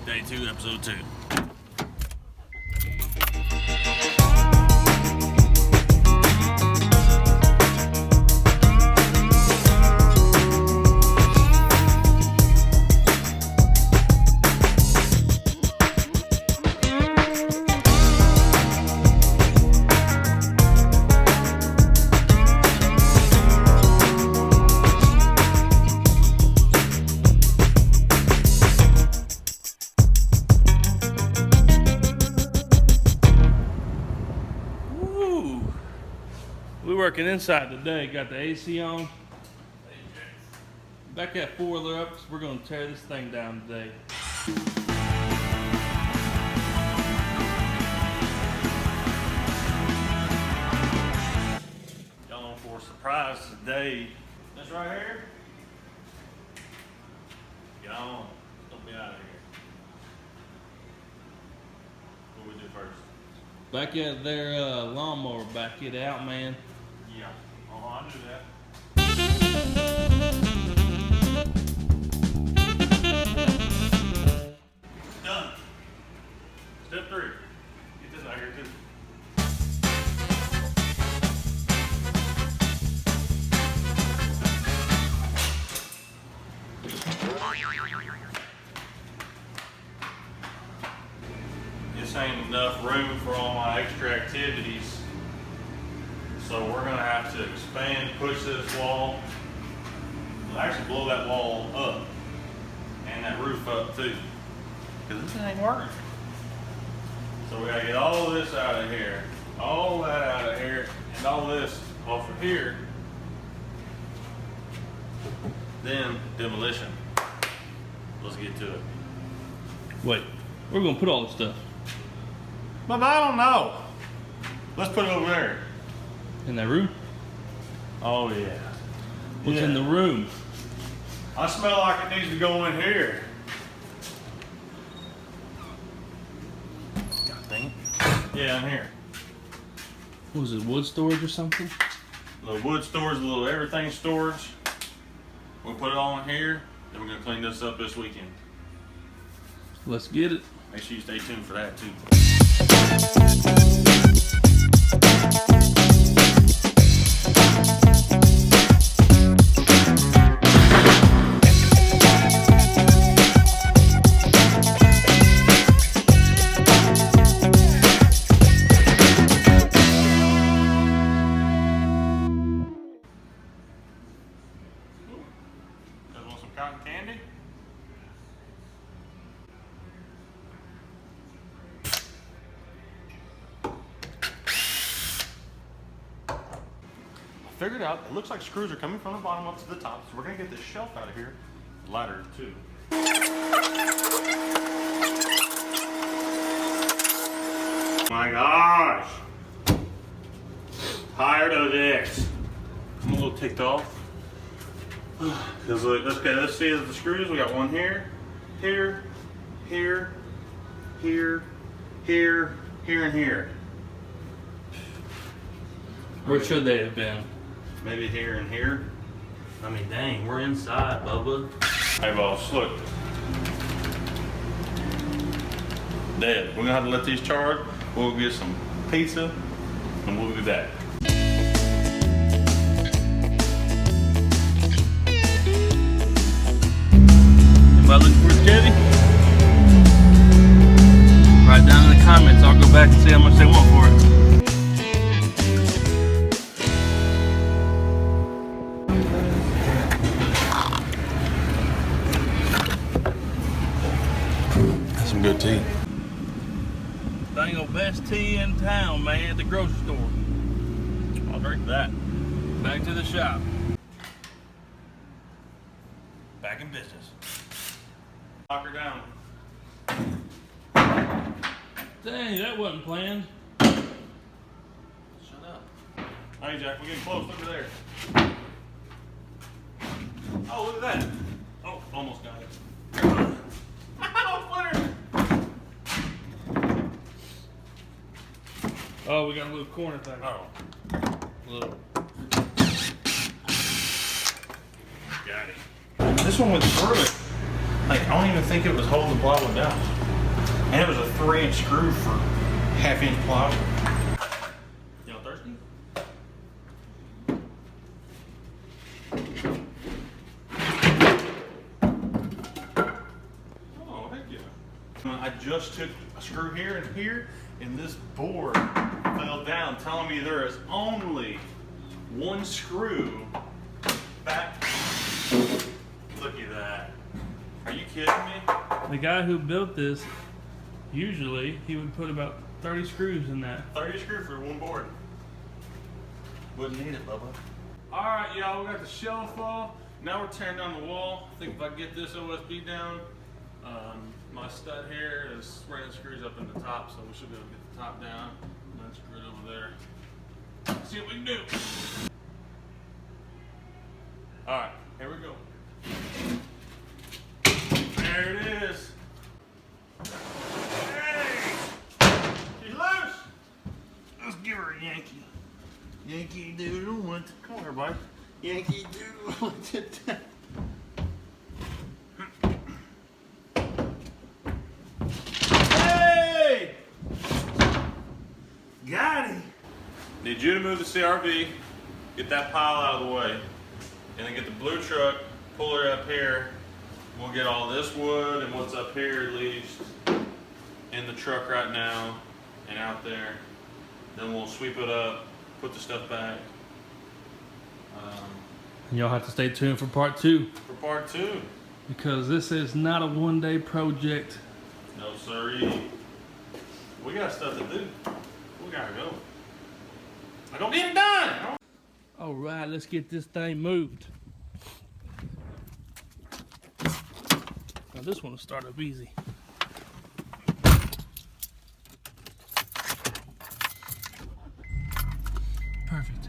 Day 2, Episode 2. We're working inside today. Got the AC on. Back that four-wheeler up because we're going to tear this thing down today. Going for a surprise today. This right here. Get on. Don't be out of here. What we do first? Back at their lawnmower, back it out, man. Yeah. Oh, I knew that. Done. Step 3. Get this out here too. This ain't enough room for all my extra activities. So we're gonna have to expand, push this wall. We'll actually blow that wall up and that roof up too, because this ain't working. So we gotta get all of this out of here, all that out of here, and all this off of here. Then demolition. Let's get to it. Wait, we're gonna put all this stuff. But I don't know. Let's put it over there. In that room? Oh yeah. What's in the room? I smell like it needs to go in here. God dang it. Yeah, in here. What was it, wood storage or something? A little wood storage, a little everything storage. We'll put it all in here, then we're gonna clean this up this weekend. Let's get it. Make sure you stay tuned for that too. Guys want some cotton candy? Figured out, it looks like screws are coming from the bottom up to the top, so we're gonna get this shelf out of here. Ladder too. My gosh! Tired of this. I'm a little ticked off. Cause look, okay, let's see the screws. We got one here, here, here, here, here, here, and here. Where should they have been? Maybe here and here. I mean, dang, we're inside, Bubba. Hey, boss, look. Dead. We're gonna have to let these charge. We'll get some pizza, and we'll be back. Anybody looking for a Chevy? Write down in the comments. I'll go back and see how much they want for it. Some good tea. Dang old best tea in town, man, at the grocery store. I'll drink that. Back to the shop. Back in business. Lock her down. Dang, that wasn't planned. Shut up. Hey, Jack, we're getting close. Look over there. Oh, look at that. Oh, almost got it. Oh, we got a little corner thing. Oh. Little. Got it. This one went further. Like, I don't even think it was holding the plywood down. And it was a 3-inch screw for half-inch plywood. Y'all thirsty? Oh, heck yeah. I just took a screw here and here, and this board fell down, telling me there is only one screw back. Look at that. Are you kidding me? The guy who built this, usually he would put about 30 screws in that. 30 screws for one board. Wouldn't need it, Bubba. All right, y'all, we got the shelf off. Now we're tearing down the wall. I think if I get this OSB down, my stud here is running screws up in the top, so we should be able to get the top down and then screw it over there. Let's see what we can do. All right, here we go. There it is. Hey! She's loose! Let's give her a Yankee. Yankee Doodle went to, come on everybody. Yankee Doodle went to town. Hey! Got him! Need you to move the CRV, get that pile out of the way, and then get the blue truck, pull her up here. We'll get all this wood and what's up here at least in the truck right now and out there. Then we'll sweep it up, put the stuff back. And y'all have to stay tuned for part 2. For part 2. Because this is not a one-day project. No siree. We got stuff to do. We gotta go. I gonna get it done! All right, let's get this thing moved. Now this one will start up easy. Perfect.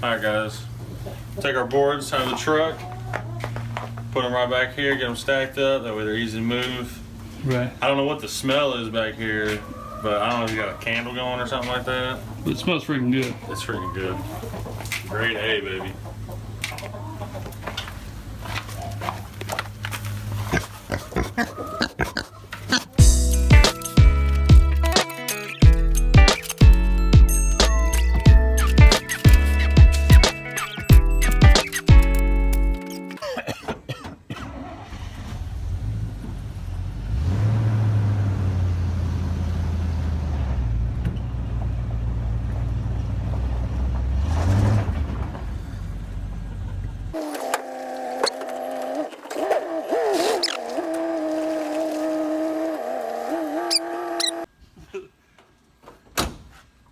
Alright guys, take our boards out of the truck, put them right back here, get them stacked up, that way they're easy to move. Right. I don't know what the smell is back here, but I don't know if you got a candle going or something like that. It smells freaking good. It's freaking good. Grade A, baby.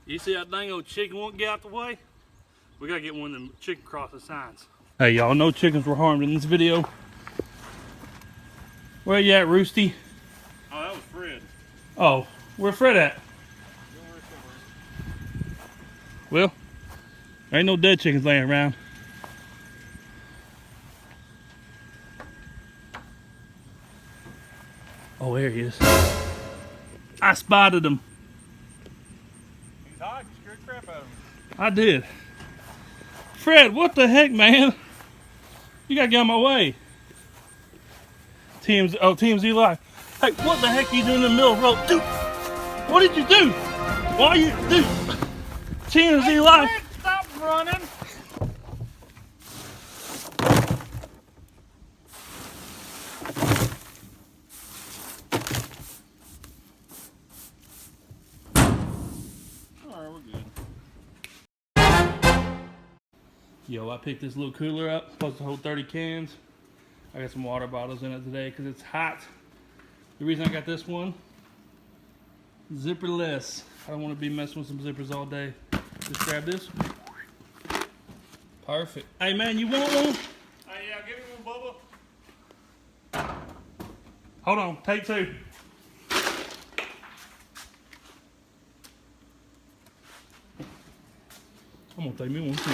You see that dang old chicken won't get out the way? We gotta get one of them chicken crossing signs. Hey y'all, no chickens were harmed in this video. Where you at, Roosty? Oh, that was Fred. Oh, where Fred at? Well, there ain't no dead chickens laying around. Oh, there he is. I spotted him. He's hot, you scared the crap out of him. I did. Fred, what the heck, man? You gotta get out of my way. TMZ Live. Hey, what the heck are you doing in the middle of the road? Dude, what did you do? Why are you, dude? TMZ Live. Fred, stop running. Alright, we're good. Yo, I picked this little cooler up, supposed to hold 30 cans. I got some water bottles in it today because it's hot. The reason I got this one Zipperless. I don't want to be messing with some zippers all day. Just grab this. Perfect. Hey man, you want one? Hey, yeah, give me one, Bubba. Hold on, take two. I'm gonna take me one too.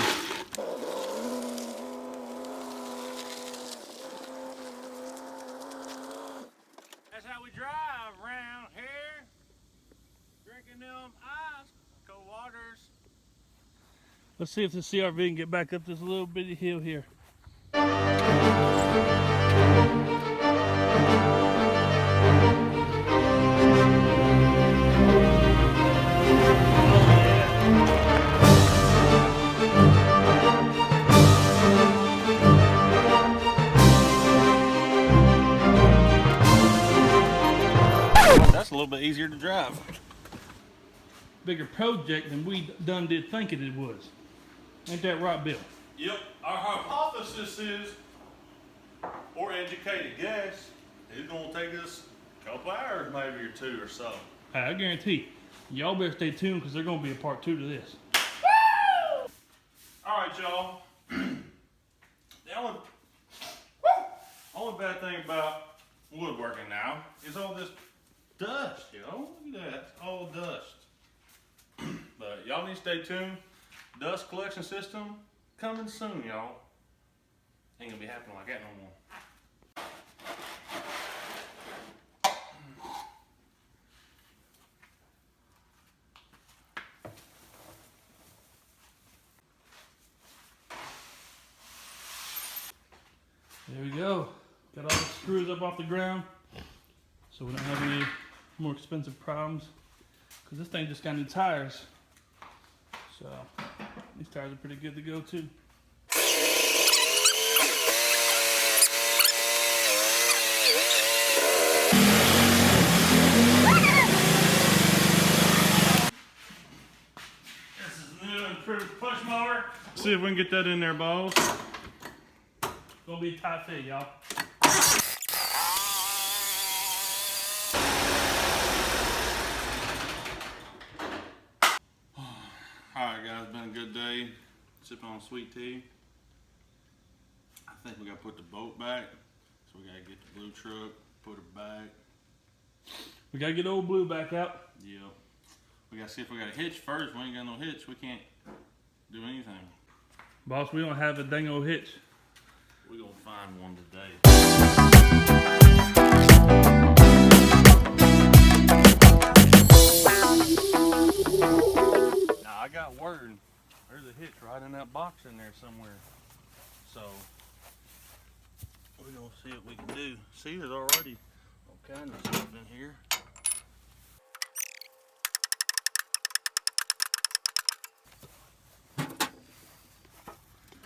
That's how we drive around here. Drinking them ice cold waters. Let's see if the CRV can get back up this little bitty hill here. That's a little bit easier to drive. Bigger project than we done did think it was. Ain't that right, Bill? Yep, our hypothesis is, or educated guess, it's gonna take us a couple hours maybe or two or so. Hey, I guarantee y'all better stay tuned because there's gonna be a part 2 to this. All right, y'all. The only bad thing about woodworking now is all this dust, you know? Look at that, it's all dust. But y'all need to stay tuned. Dust collection system coming soon, y'all. Ain't gonna be happening like that no more. There we go. Got all the screws up off the ground so we don't have any more expensive problems. Because this thing just got new tires. So these tires are pretty good to go too. This is new and improved push mower. See if we can get that in there, balls. Gonna be a tight fit, y'all. Alright guys, been a good day. Sipping on sweet tea. I think we gotta put the boat back. So we gotta get the blue truck, put it back. We gotta get old Blue back out. Yep. We gotta see if we got a hitch first. We ain't got no hitch. We can't do anything. Boss, we don't have a dang old hitch. We're gonna find one today. Now I got word. There's a hitch right in that box in there somewhere. So we're gonna see what we can do. See, there's already all kinds of stuff in here.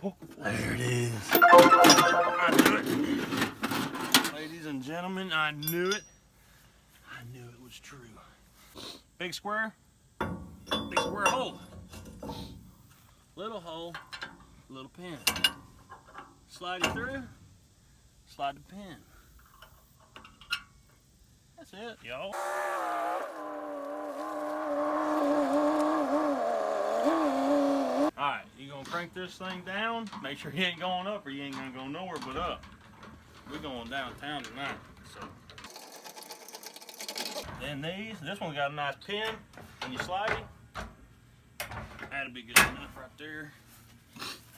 Oh, there it is. I knew it. Ladies and gentlemen, I knew it. I knew it was true. Big square hole. Little hole, little pin. Slide it through, slide the pin. That's it, y'all. Alright, you gonna crank this thing down, make sure you ain't going up or you ain't gonna go nowhere but up. We're going downtown tonight, so. Then this one got a nice pin when you slide it. That'll be good enough right there.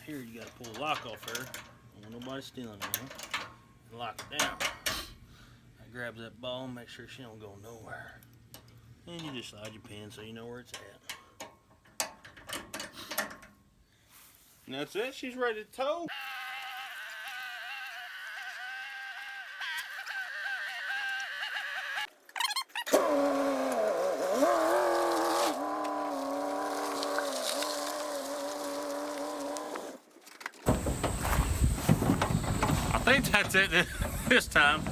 Here you gotta pull the lock off there. Don't want nobody stealing it, huh? And lock it down. That grabs that ball and make sure she don't go nowhere. And you just slide your pin so you know where it's at. And that's it, she's ready to tow. I think that's it this time.